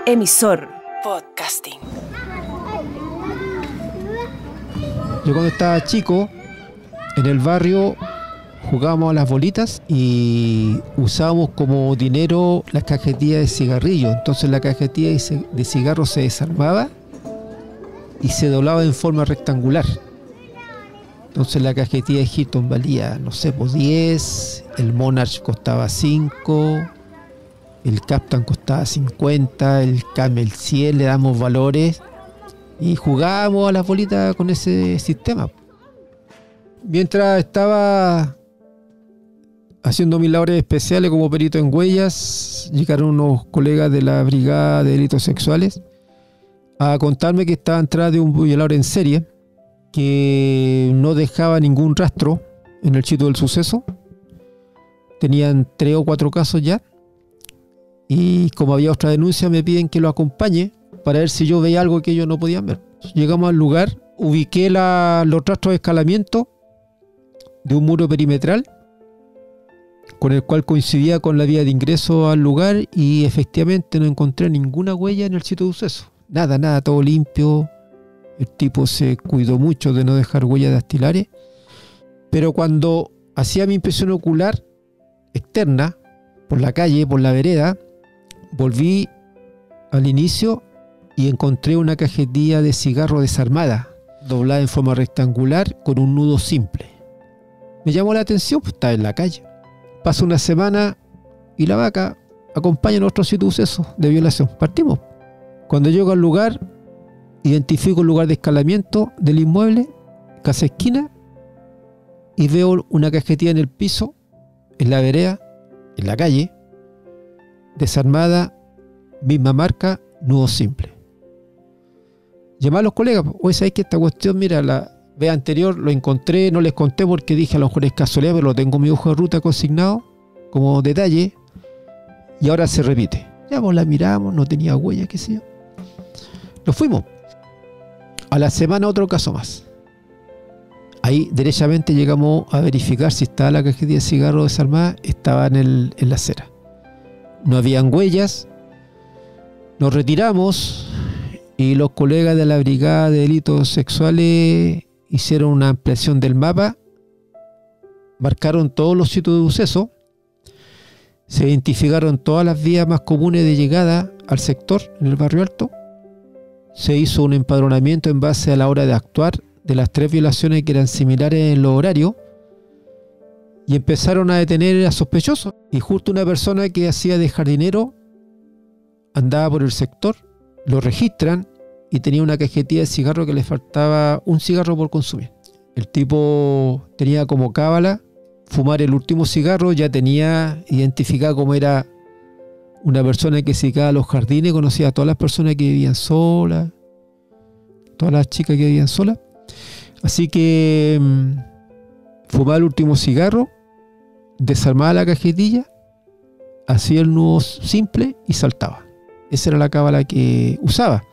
Emisor Podcasting. Yo cuando estaba chico, en el barrio jugábamos a las bolitas y usábamos como dinero las cajetillas de cigarrillo. Entonces la cajetilla de cigarro se desarmaba y se doblaba en forma rectangular. Entonces la cajetilla de Hilton valía, no sé, pues 10, el Monarch costaba 5, el Captain costaba 50, el Camel 100, le damos valores y jugábamos a las bolitas con ese sistema. Mientras estaba haciendo mis labores especiales como perito en huellas, llegaron unos colegas de la Brigada de Delitos Sexuales a contarme que estaban tras de un violador en serie que no dejaba ningún rastro en el sitio del suceso. Tenían 3 o 4 casos ya, y como había otra denuncia me piden que lo acompañe para ver si yo veía algo que ellos no podían ver. Llegamos al lugar, ubiqué los rastros de escalamiento de un muro perimetral con el cual coincidía con la vía de ingreso al lugar, y efectivamente no encontré ninguna huella en el sitio de suceso. Nada, todo limpio. El tipo se cuidó mucho de no dejar huellas dactilares. Pero cuando hacía mi impresión ocular externa, por la calle, por la vereda, volví al inicio y encontré una cajetilla de cigarro desarmada, doblada en forma rectangular con un nudo simple. Me llamó la atención, pues estaba en la calle. Pasa una semana y la vaca acompaña a nuestro sitio de suceso de violación. Partimos. Cuando llego al lugar, identifico el lugar de escalamiento del inmueble, casa esquina, y veo una cajetilla en el piso, en la vereda, en la calle, desarmada, misma marca, nudo simple. Llamé a los colegas, oye, ¿sabes que esta cuestión, mira, la vez anterior lo encontré, no les conté porque dije a lo mejor es casualidad, pero lo tengo en mi hoja de ruta consignado como detalle, y ahora se repite. Ya pues la miramos, no tenía huella, qué sé yo. Nos fuimos. A la semana otro caso más. Ahí derechamente llegamos a verificar si estaba la cajetilla de cigarro desarmada. Estaba en la acera. No habían huellas. Nos retiramos y los colegas de la Brigada de Delitos Sexuales hicieron una ampliación del mapa. Marcaron todos los sitios de suceso. Se identificaron todas las vías más comunes de llegada al sector en el Barrio Alto. Se hizo un empadronamiento en base a la hora de actuar de las 3 violaciones que eran similares en los horarios, y empezaron a detener a sospechosos. Y justo una persona que hacía de jardinero andaba por el sector, lo registran y tenía una cajetilla de cigarro que le faltaba un cigarro por consumir. El tipo tenía como cábala fumar el último cigarro, ya tenía identificado cómo era una persona que se dedicaba a los jardines, conocía a todas las personas que vivían solas, todas las chicas que vivían solas. Así que fumaba el último cigarro, desarmaba la cajetilla, hacía el nudo simple y saltaba. Esa era la cábala que usaba.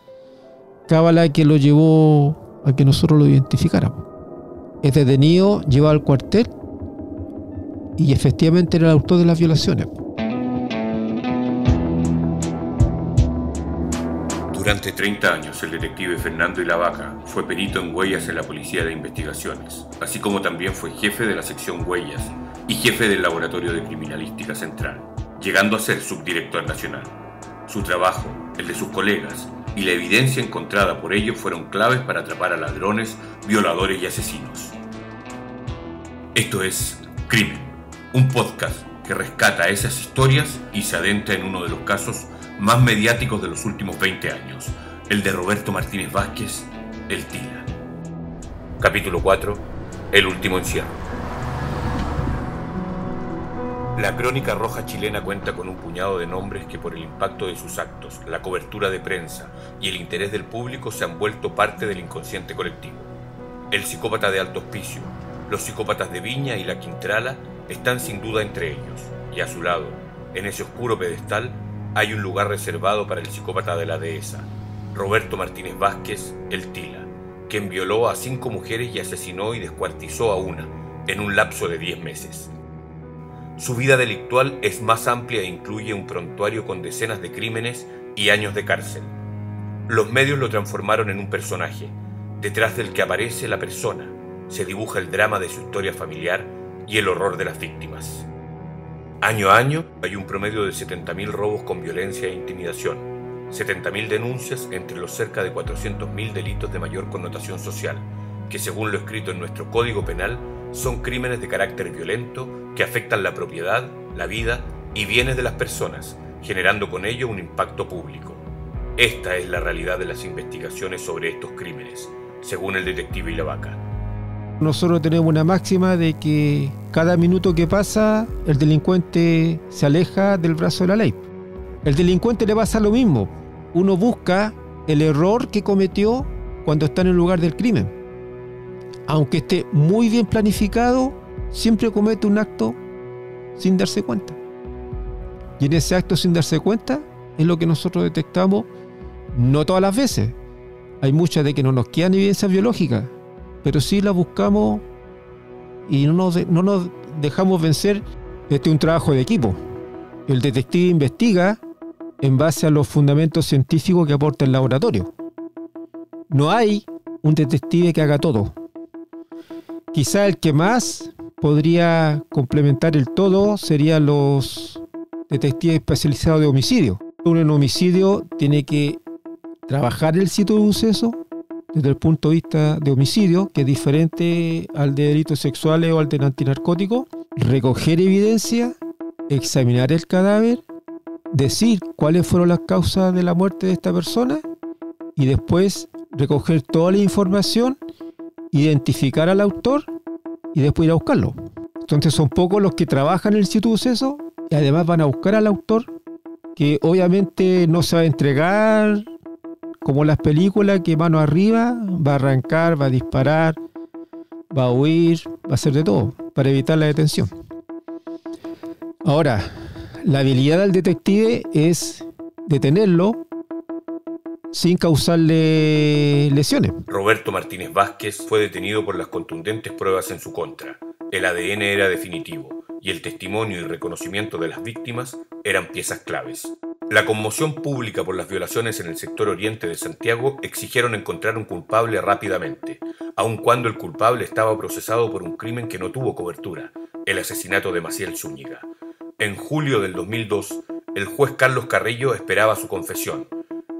Cábala que lo llevó a que nosotros lo identificáramos. Es detenido, llevado al cuartel y efectivamente era el autor de las violaciones. Durante 30 años, el detective Fernando Ilavaca fue perito en huellas en la Policía de Investigaciones, así como también fue jefe de la sección Huellas y jefe del Laboratorio de Criminalística Central, llegando a ser subdirector nacional. Su trabajo, el de sus colegas y la evidencia encontrada por ellos fueron claves para atrapar a ladrones, violadores y asesinos. Esto es Crimen, un podcast que rescata esas historias y se adentra en uno de los casos más mediáticos de los últimos 20 años, el de Roberto Martínez Vázquez, el Tila. Capítulo 4. El último encierro. La crónica roja chilena cuenta con un puñado de nombres que por el impacto de sus actos, la cobertura de prensa y el interés del público se han vuelto parte del inconsciente colectivo. El psicópata de Alto Hospicio, los psicópatas de Viña y La Quintrala están sin duda entre ellos, y a su lado, en ese oscuro pedestal, hay un lugar reservado para el psicópata de la dehesa, Roberto Martínez Vázquez, el Tila, quien violó a 5 mujeres y asesinó y descuartizó a una en un lapso de 10 meses. Su vida delictual es más amplia e incluye un prontuario con decenas de crímenes y años de cárcel. Los medios lo transformaron en un personaje, detrás del que aparece la persona, se dibuja el drama de su historia familiar y el horror de las víctimas. Año a año hay un promedio de 70.000 robos con violencia e intimidación, 70.000 denuncias entre los cerca de 400.000 delitos de mayor connotación social, que según lo escrito en nuestro Código Penal, son crímenes de carácter violento que afectan la propiedad, la vida y bienes de las personas, generando con ello un impacto público. Esta es la realidad de las investigaciones sobre estos crímenes, según el detective Ilavaca. Nosotros tenemos una máxima de que cada minuto que pasa el delincuente se aleja del brazo de la ley. El delincuente le pasa lo mismo. Uno busca el error que cometió cuando está en el lugar del crimen. Aunque esté muy bien planificado, siempre comete un acto sin darse cuenta. Y en ese acto sin darse cuenta es lo que nosotros detectamos, no todas las veces. Hay muchas de que no nos quedan evidencias biológicas, pero sí las buscamos y no nos dejamos vencer. Este es un trabajo de equipo. El detective investiga en base a los fundamentos científicos que aporta el laboratorio. No hay un detective que haga todo. Quizá el que más podría complementar el todo serían los detectives especializados de homicidio. Uno en homicidio tiene que trabajar el sitio de suceso desde el punto de vista de homicidio, que es diferente al de delitos sexuales o al de antinarcóticos, recoger evidencia, examinar el cadáver, decir cuáles fueron las causas de la muerte de esta persona y después recoger toda la información, identificar al autor y después ir a buscarlo. Entonces son pocos los que trabajan en el sitio de suceso y además van a buscar al autor, que obviamente no se va a entregar como las películas, que mano arriba va a arrancar, va a disparar, va a huir, va a hacer de todo para evitar la detención. Ahora, la habilidad del detective es detenerlo sin causarle lesiones. Roberto Martínez Vázquez fue detenido por las contundentes pruebas en su contra. El ADN era definitivo y el testimonio y reconocimiento de las víctimas eran piezas claves. La conmoción pública por las violaciones en el sector oriente de Santiago exigieron encontrar un culpable rápidamente, aun cuando el culpable estaba procesado por un crimen que no tuvo cobertura, el asesinato de Maciel Zúñiga. En julio del 2002, el juez Carlos Carrillo esperaba su confesión.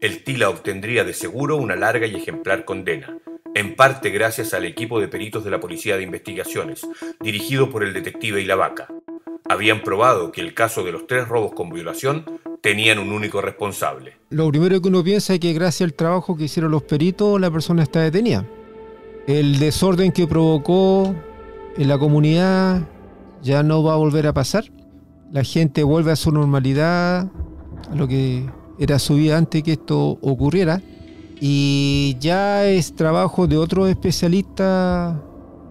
El Tila obtendría de seguro una larga y ejemplar condena, en parte gracias al equipo de peritos de la Policía de Investigaciones, dirigido por el detective Ilavaca. Habían probado que el caso de los 3 robos con violación tenían un único responsable. Lo primero que uno piensa es que gracias al trabajo que hicieron los peritos, la persona está detenida. El desorden que provocó en la comunidad ya no va a volver a pasar. La gente vuelve a su normalidad, a lo que era su vida antes que esto ocurriera. Y ya es trabajo de otros especialistas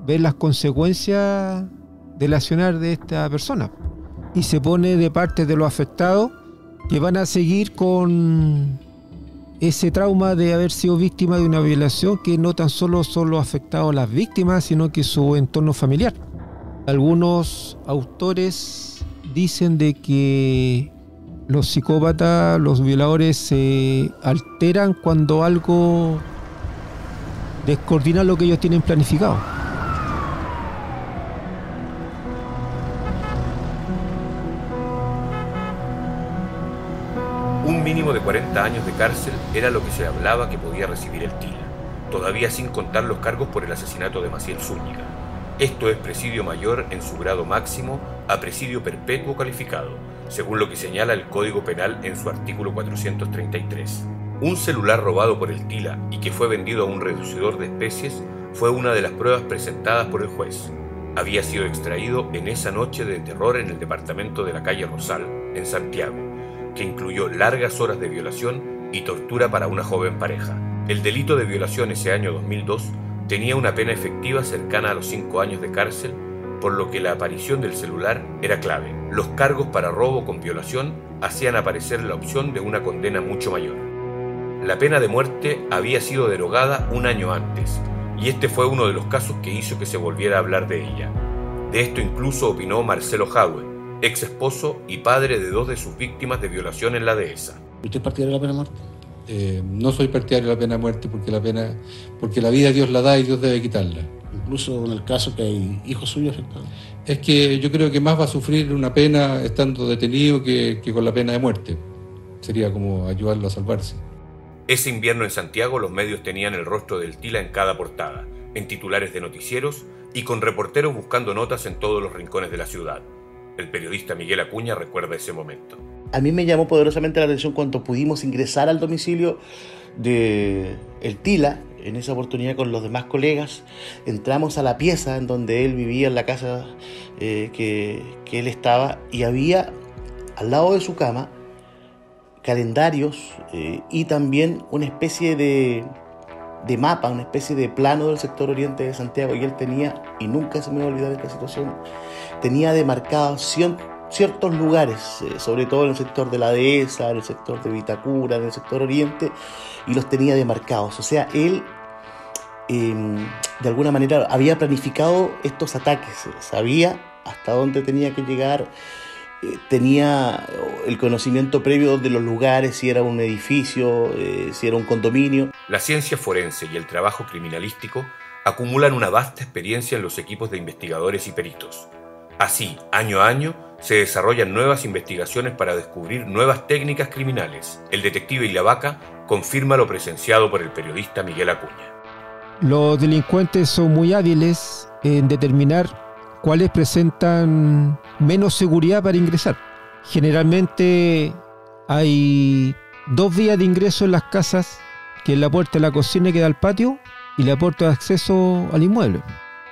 ver las consecuencias del accionar de esta persona. Y se pone de parte de los afectados, que van a seguir con ese trauma de haber sido víctima de una violación, que no tan solo son los afectados las víctimas, sino que su entorno familiar. Algunos autores dicen de que los psicópatas, los violadores se alteran cuando algo descoordina lo que ellos tienen planificado. Un mínimo de 40 años de cárcel era lo que se hablaba que podía recibir el Tila, todavía sin contar los cargos por el asesinato de Maciel Zúñiga. Esto es presidio mayor en su grado máximo a presidio perpetuo calificado, según lo que señala el Código Penal en su artículo 433. Un celular robado por el Tila y que fue vendido a un reducidor de especies fue una de las pruebas presentadas por el juez. Había sido extraído en esa noche de terror en el departamento de la calle Rosal, en Santiago, que incluyó largas horas de violación y tortura para una joven pareja. El delito de violación ese año 2002 tenía una pena efectiva cercana a los 5 años de cárcel, por lo que la aparición del celular era clave. Los cargos para robo con violación hacían aparecer la opción de una condena mucho mayor. La pena de muerte había sido derogada un año antes, y este fue uno de los casos que hizo que se volviera a hablar de ella. De esto incluso opinó Marcelo Jadwe, ex esposo y padre de 2 de sus víctimas de violación en la dehesa. ¿Usted es partidario de la pena de muerte? No soy partidario de la pena de muerte porque la vida Dios la da y Dios debe quitarla. Incluso en el caso que hay hijos suyos afectados. Es que yo creo que más va a sufrir una pena estando detenido que con la pena de muerte. Sería como ayudarlo a salvarse. Ese invierno en Santiago los medios tenían el rostro del Tila en cada portada, en titulares de noticieros y con reporteros buscando notas en todos los rincones de la ciudad. El periodista Miguel Acuña recuerda ese momento. A mí me llamó poderosamente la atención cuando pudimos ingresar al domicilio de el Tila. En esa oportunidad con los demás colegas entramos a la pieza en donde él vivía, en la casa que él estaba, y había al lado de su cama calendarios y también una especie de mapa, una especie de plano del sector oriente de Santiago, y él tenía, y nunca se me va a olvidar esta situación, tenía demarcados ciertos lugares, sobre todo en el sector de la dehesa, en el sector de Vitacura, en el sector oriente, y los tenía demarcados. O sea, él de alguna manera había planificado estos ataques, sabía hasta dónde tenía que llegar, tenía el conocimiento previo de los lugares, si era un edificio, si era un condominio. La ciencia forense y el trabajo criminalístico acumulan una vasta experiencia en los equipos de investigadores y peritos. Así, año a año, se desarrollan nuevas investigaciones para descubrir nuevas técnicas criminales. El detective Ilavaca confirma lo presenciado por el periodista Miguel Acuña. Los delincuentes son muy hábiles en determinar cuáles presentan menos seguridad para ingresar. Generalmente hay 2 vías de ingreso en las casas, que es la puerta de la cocina que da al patio y la puerta de acceso al inmueble.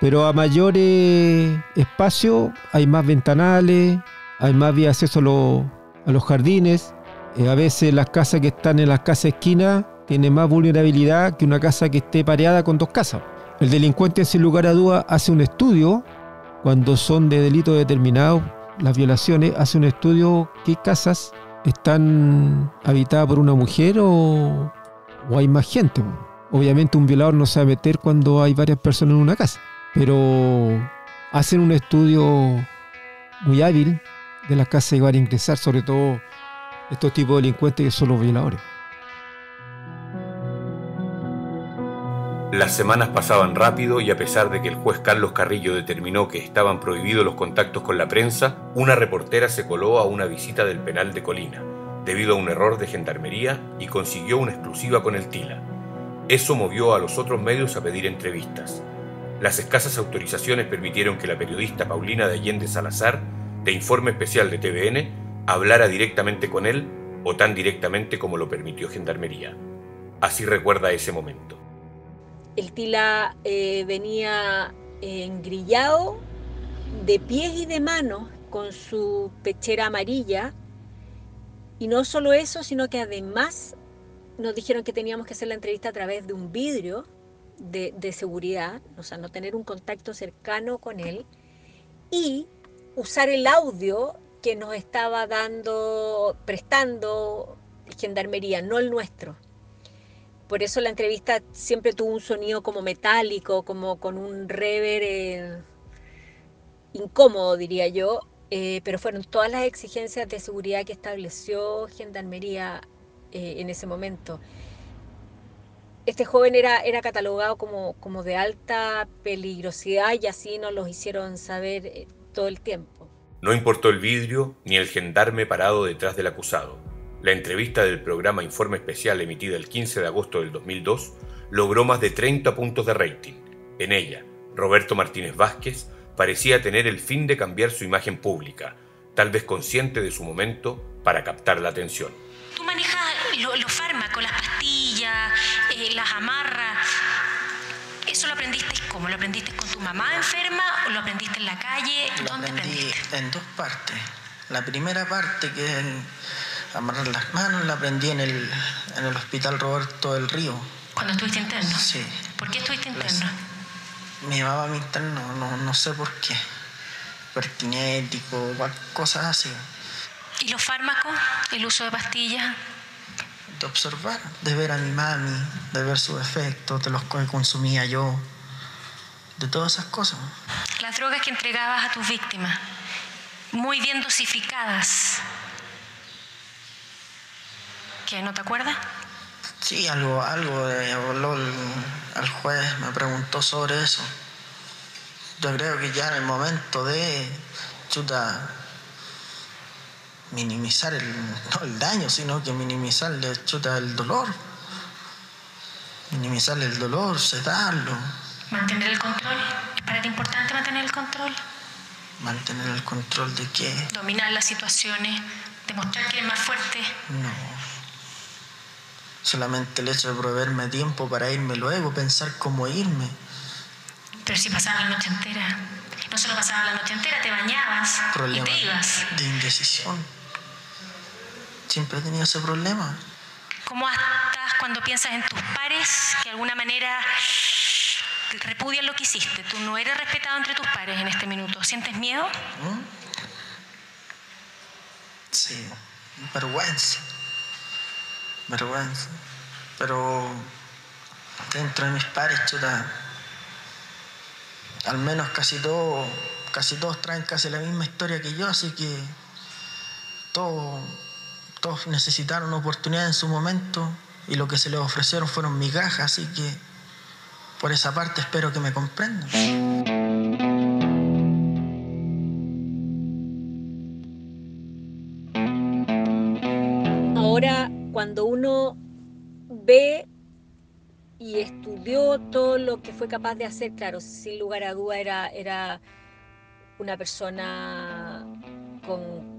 Pero a mayor espacio hay más ventanales, hay más vías de acceso a los jardines. A veces las casas que están en las casas esquinas tienen más vulnerabilidad que una casa que esté pareada con 2 casas. El delincuente, sin lugar a dudas, hace un estudio. Cuando son de delitos determinados, las violaciones, hace un estudio qué casas están habitadas por una mujer o hay más gente. Obviamente un violador no se va a meter cuando hay varias personas en una casa, pero hacen un estudio muy hábil de las casas que van a ingresar, sobre todo estos tipos de delincuentes que son los violadores. Las semanas pasaban rápido y a pesar de que el juez Carlos Carrillo determinó que estaban prohibidos los contactos con la prensa, una reportera se coló a una visita del penal de Colina, debido a un error de gendarmería, y consiguió una exclusiva con el Tila. Eso movió a los otros medios a pedir entrevistas. Las escasas autorizaciones permitieron que la periodista Paulina de Allende Salazar, de Informe Especial de TVN, hablara directamente con él, o tan directamente como lo permitió gendarmería. Así recuerda ese momento. El Tila venía engrillado de pies y de manos con su pechera amarilla, y no solo eso, sino que además nos dijeron que teníamos que hacer la entrevista a través de un vidrio de seguridad, o sea, no tener un contacto cercano con él, y usar el audio que nos estaba prestando gendarmería, no el nuestro. Por eso la entrevista siempre tuvo un sonido como metálico, como con un reverb incómodo, diría yo, pero fueron todas las exigencias de seguridad que estableció Gendarmería en ese momento. Este joven era catalogado como de alta peligrosidad, y así nos lo hicieron saber todo el tiempo. No importó el vidrio ni el gendarme parado detrás del acusado. La entrevista del programa Informe Especial, emitida el 15 de agosto del 2002, logró más de 30 puntos de rating. En ella, Roberto Martínez Vázquez parecía tener el fin de cambiar su imagen pública, tal vez consciente de su momento, para captar la atención. Tú manejas los fármacos, las pastillas, las amarras. ¿Eso lo aprendiste cómo? ¿Lo aprendiste con tu mamá enferma o lo aprendiste en la calle? ¿Dónde aprendiste? En 2 partes. La primera parte, que es amarrar las manos, la aprendí en el Hospital Roberto del Río. ¿Cuando estuviste interno? Sí. ¿Por qué estuviste interno? Me llevaba a mi interno, no sé por qué. Pertinético, cosas así. ¿Y los fármacos? ¿El uso de pastillas? De observar, de ver a mi mami, de ver sus efectos, de los que consumía yo, de todas esas cosas. Las drogas que entregabas a tus víctimas, muy bien dosificadas. ¿Qué, no te acuerdas? Sí, algo habló al juez, me preguntó sobre eso. Yo creo que ya en el momento de minimizar no el daño, sino que minimizarle el dolor. Minimizarle el dolor, sedarlo. Mantener el control. ¿Es para ti importante mantener el control? ¿Mantener el control de qué? Dominar las situaciones, demostrar que eres más fuerte. No. Solamente el hecho de proveerme tiempo para irme luego, pensar cómo irme. Pero si pasaba la noche entera. No solo pasaba la noche entera, te bañabas y te ibas. De indecisión. Siempre he tenido ese problema. ¿Cómo estás cuando piensas en tus pares que de alguna manera repudian lo que hiciste? Tú no eres respetado entre tus pares en este minuto. ¿Sientes miedo? Sí, vergüenza. Pero dentro de mis pares, al menos casi todos traen casi la misma historia que yo, así que todos necesitaron oportunidad en su momento y lo que se les ofrecieron fueron migajas, así que por esa parte espero que me comprendan. Ahora, cuando uno ve y estudió todo lo que fue capaz de hacer, claro, sin lugar a duda era una persona con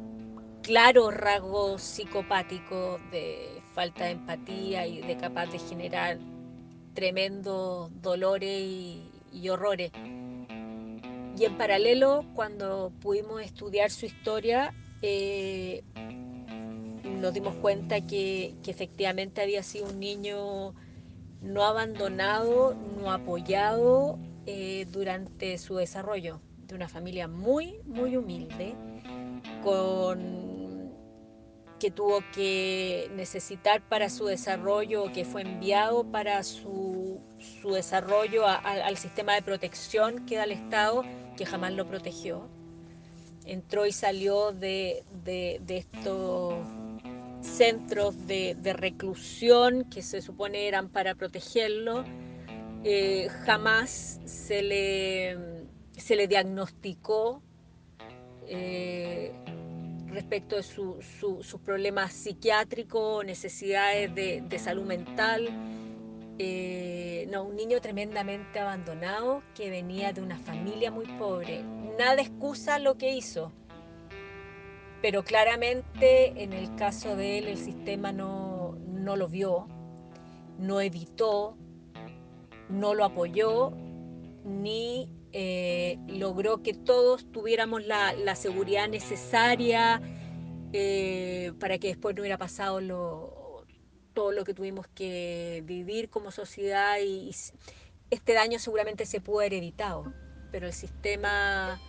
claros rasgos psicopáticos de falta de empatía y de capaz de generar tremendos dolores y horrores. Y en paralelo, cuando pudimos estudiar su historia, nos dimos cuenta que efectivamente había sido un niño no abandonado, no apoyado durante su desarrollo, de una familia muy, muy humilde, que tuvo que necesitar para su desarrollo, que fue enviado para su desarrollo al sistema de protección que da el Estado, que jamás lo protegió. Entró y salió de estos centros de reclusión que se supone eran para protegerlo. Jamás se le diagnosticó respecto de sus problemas psiquiátricos, necesidades de salud mental. Un niño tremendamente abandonado que venía de una familia muy pobre. Nada excusa lo que hizo, pero claramente en el caso de él el sistema no lo vio, no evitó, no lo apoyó, ni logró que todos tuviéramos la seguridad necesaria para que después no hubiera pasado todo lo que tuvimos que vivir como sociedad, y este daño seguramente se pudo haber evitado, pero el sistema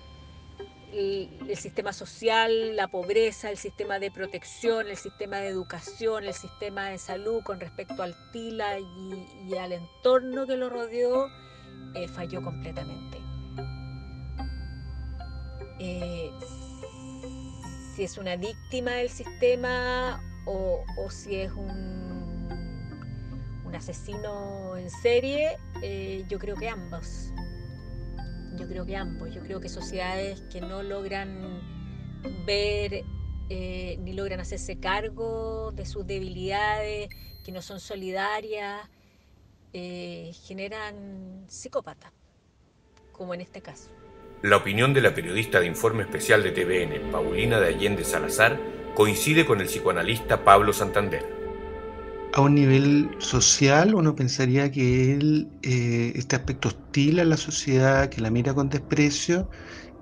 social, la pobreza, el sistema de protección, el sistema de educación, el sistema de salud con respecto al TILA y al entorno que lo rodeó, falló completamente. Si es una víctima del sistema o si es un asesino en serie, yo creo que ambos. Yo creo que sociedades que no logran ver ni logran hacerse cargo de sus debilidades, que no son solidarias, generan psicópatas, como en este caso. La opinión de la periodista de Informe Especial de TVN, Paulina de Allende Salazar, coincide con el psicoanalista Pablo Santander. A un nivel social, uno pensaría que él, este aspecto hostil a la sociedad, que la mira con desprecio,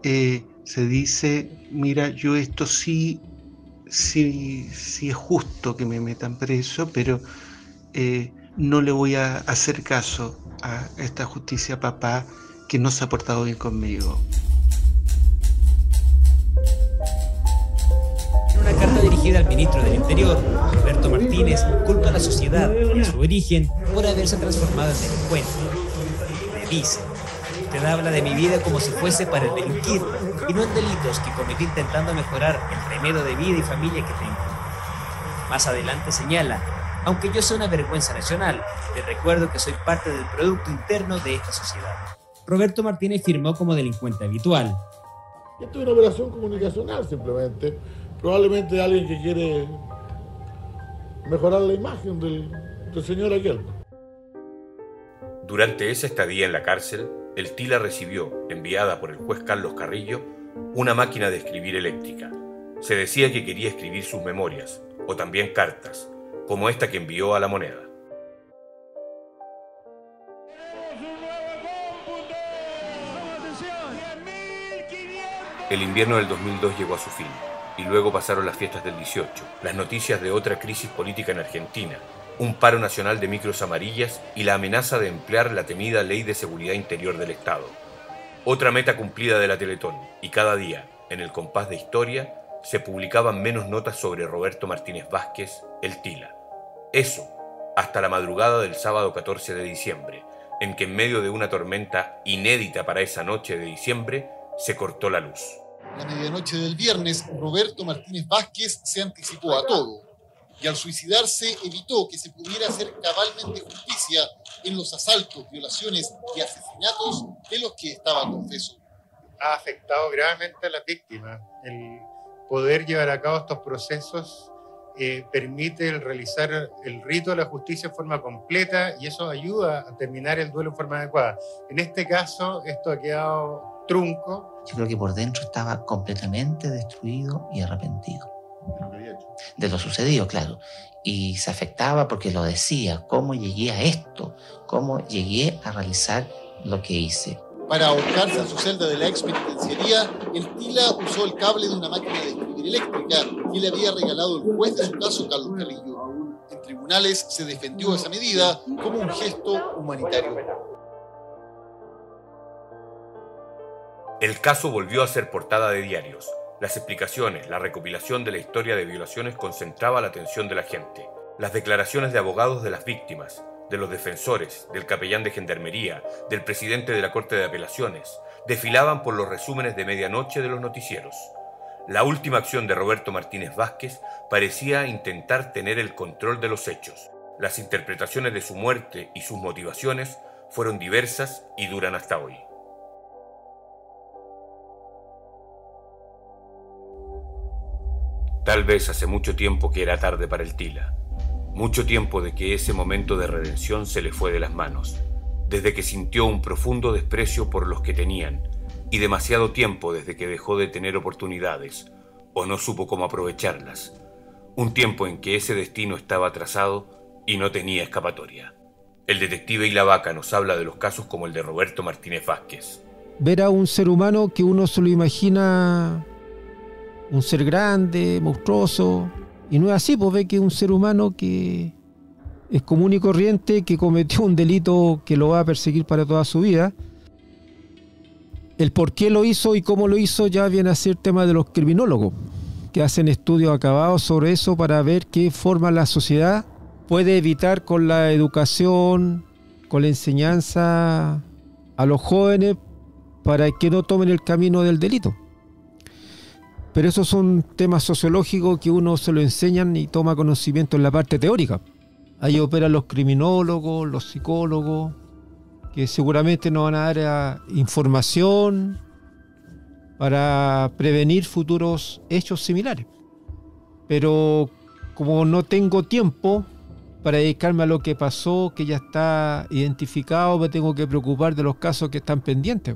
se dice, mira, yo esto sí es justo que me metan preso, pero no le voy a hacer caso a esta justicia papá que no se ha portado bien conmigo. En una carta dirigida al ministro del Interior, Roberto Martínez culpa a la sociedad y a su origen por haberse transformado en delincuente. Me dice, usted habla de mi vida como si fuese para delinquir. y no en delitos que cometí intentando mejorar el remedio de vida y familia que tengo. Más adelante señala: aunque yo soy una vergüenza nacional, les recuerdo que soy parte del producto interno de esta sociedad. Roberto Martínez firmó como delincuente habitual. Esto es una operación comunicacional simplemente, probablemente de alguien que quiere mejorar la imagen del señor aquel. Durante esa estadía en la cárcel, el Tila recibió, enviada por el juez Carlos Carrillo, una máquina de escribir eléctrica. Se decía que quería escribir sus memorias, o también cartas, como esta que envió a La Moneda. El invierno del 2002 llegó a su fin, y luego pasaron las fiestas del 18, las noticias de otra crisis política en Argentina, un paro nacional de micros amarillas y la amenaza de emplear la temida Ley de Seguridad Interior del Estado. Otra meta cumplida de la Teletón, y cada día, en el compás de historia, se publicaban menos notas sobre Roberto Martínez Vázquez, el Tila. Eso, hasta la madrugada del sábado 14 de diciembre, en que en medio de una tormenta inédita para esa noche de diciembre, se cortó la luz. La medianoche del viernes, Roberto Martínez Vázquez se anticipó a todo y al suicidarse evitó que se pudiera hacer cabalmente justicia en los asaltos, violaciones y asesinatos de los que estaba confeso. Ha afectado gravemente a las víctimas. El poder llevar a cabo estos procesos permite el realizar el rito de la justicia en forma completa y eso ayuda a terminar el duelo en forma adecuada. En este caso, esto ha quedado trunco. Yo creo que por dentro estaba completamente destruido y arrepentido de lo sucedido, claro. Y se afectaba porque lo decía: ¿cómo llegué a esto? ¿Cómo llegué a realizar lo que hice? Para ahorcarse en su celda de la ex penitenciaría, el Tila usó el cable de una máquina de escribir eléctrica que le había regalado el juez de su caso, Carlos Carrillo. En tribunales se defendió esa medida como un gesto humanitario. El caso volvió a ser portada de diarios. Las explicaciones, la recopilación de la historia de violaciones concentraba la atención de la gente. Las declaraciones de abogados de las víctimas, de los defensores, del capellán de gendarmería, del presidente de la Corte de Apelaciones, desfilaban por los resúmenes de medianoche de los noticieros. La última acción de Roberto Martínez Vázquez parecía intentar tener el control de los hechos. Las interpretaciones de su muerte y sus motivaciones fueron diversas y duran hasta hoy. Tal vez hace mucho tiempo que era tarde para el Tila. Mucho tiempo de que ese momento de redención se le fue de las manos, desde que sintió un profundo desprecio por los que tenían, y demasiado tiempo desde que dejó de tener oportunidades, o no supo cómo aprovecharlas. Un tiempo en que ese destino estaba trazado y no tenía escapatoria. El detective y la vaca nos habla de los casos como el de Roberto Martínez Vázquez. Ver a un ser humano que uno se lo imagina un ser grande, monstruoso, y no es así, pues ve que es un ser humano que es común y corriente, que cometió un delito que lo va a perseguir para toda su vida. El por qué lo hizo y cómo lo hizo ya viene a ser tema de los criminólogos, que hacen estudios acabados sobre eso para ver qué forma la sociedad puede evitar con la educación, con la enseñanza a los jóvenes para que no tomen el camino del delito. Pero esos son temas sociológicos que uno se lo enseñan y toma conocimiento en la parte teórica. Ahí operan los criminólogos, los psicólogos, que seguramente nos van a dar información para prevenir futuros hechos similares. Pero como no tengo tiempo para dedicarme a lo que pasó, que ya está identificado, me tengo que preocupar de los casos que están pendientes,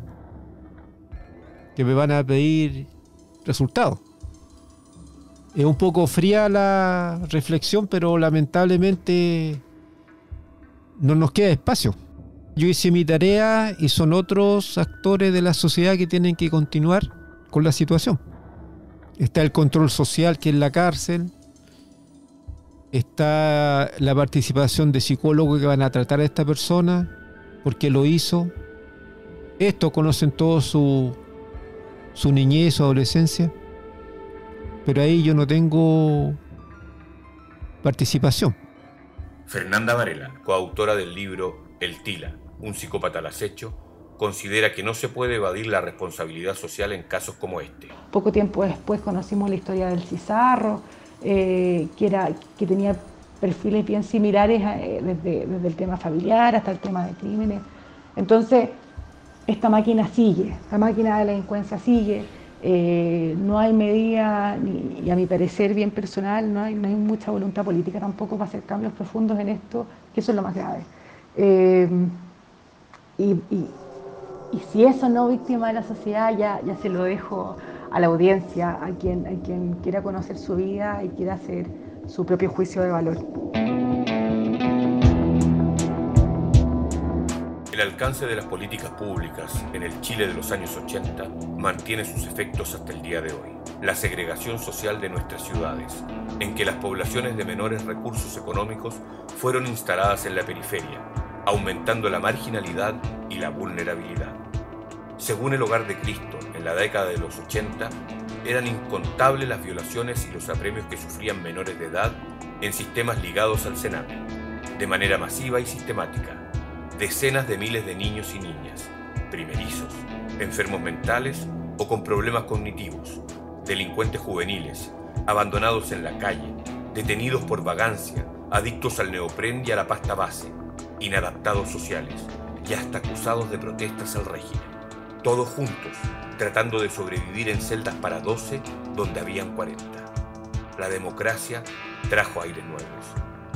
que me van a pedir resultados. Es un poco fría la reflexión, pero lamentablemente no nos queda espacio. Yo hice mi tarea y son otros actores de la sociedad que tienen que continuar con la situación. Está el control social, que es la cárcel. Está la participación de psicólogos que van a tratar a esta persona, por qué lo hizo. Estos conocen todos su niñez, su adolescencia, pero ahí yo no tengo participación. Fernanda Varela, coautora del libro El Tila, un psicópata al acecho, considera que no se puede evadir la responsabilidad social en casos como este. Poco tiempo después conocimos la historia del Cizarro, que tenía perfiles bien similares desde el tema familiar hasta el tema de crímenes. Entonces, esta máquina sigue, la máquina de la delincuencia sigue. No hay medida, y a mi parecer bien personal, no hay mucha voluntad política tampoco para hacer cambios profundos en esto, que eso es lo más grave. Y si eso no víctima de la sociedad, ya se lo dejo a la audiencia, a quien quiera conocer su vida y quiera hacer su propio juicio de valor. El alcance de las políticas públicas en el Chile de los años 80 mantiene sus efectos hasta el día de hoy. La segregación social de nuestras ciudades, en que las poblaciones de menores recursos económicos fueron instaladas en la periferia, aumentando la marginalidad y la vulnerabilidad. Según el Hogar de Cristo, en la década de los 80, eran incontables las violaciones y los apremios que sufrían menores de edad en sistemas ligados al Sename, de manera masiva y sistemática. Decenas de miles de niños y niñas, primerizos, enfermos mentales o con problemas cognitivos, delincuentes juveniles, abandonados en la calle, detenidos por vagancia, adictos al neopren y a la pasta base, inadaptados sociales y hasta acusados de protestas al régimen. Todos juntos, tratando de sobrevivir en celdas para 12 donde habían 40. La democracia trajo aires nuevos,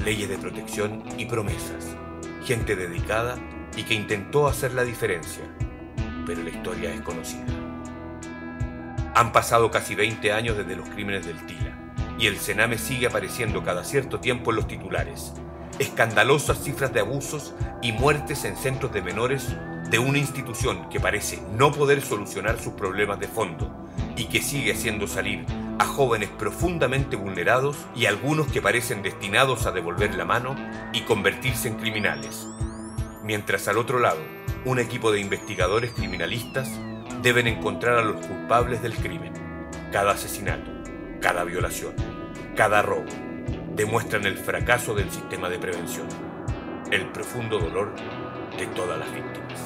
leyes de protección y promesas, gente dedicada y que intentó hacer la diferencia, pero la historia es conocida. Han pasado casi 20 años desde los crímenes del Tila y el Sename sigue apareciendo cada cierto tiempo en los titulares. Escandalosas cifras de abusos y muertes en centros de menores de una institución que parece no poder solucionar sus problemas de fondo y que sigue haciendo salir a jóvenes profundamente vulnerados y algunos que parecen destinados a devolver la mano y convertirse en criminales. Mientras al otro lado, un equipo de investigadores criminalistas deben encontrar a los culpables del crimen. Cada asesinato, cada violación, cada robo demuestran el fracaso del sistema de prevención, el profundo dolor de todas las víctimas.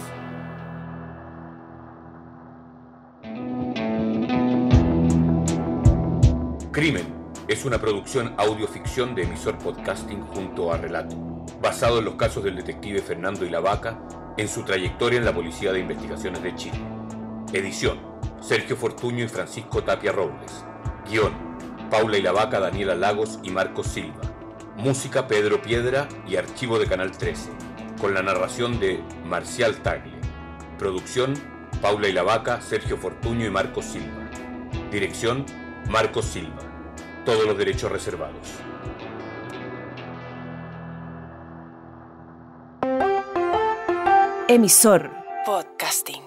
Crimen es una producción audioficción de Emisor Podcasting junto a Relato, basado en los casos del detective Fernando Ilavaca en su trayectoria en la Policía de Investigaciones de Chile. Edición: Sergio Fortuño y Francisco Tapia Robles. Guión: Paula Ilavaca, Daniela Lagos y Marcos Silva. Música: Pedro Piedra y archivo de Canal 13, con la narración de Marcial Tagle. Producción: Paula Ilavaca, Sergio Fortuño y Marcos Silva. Dirección: Marcos Silva. Todos los derechos reservados. Emisor Podcasting.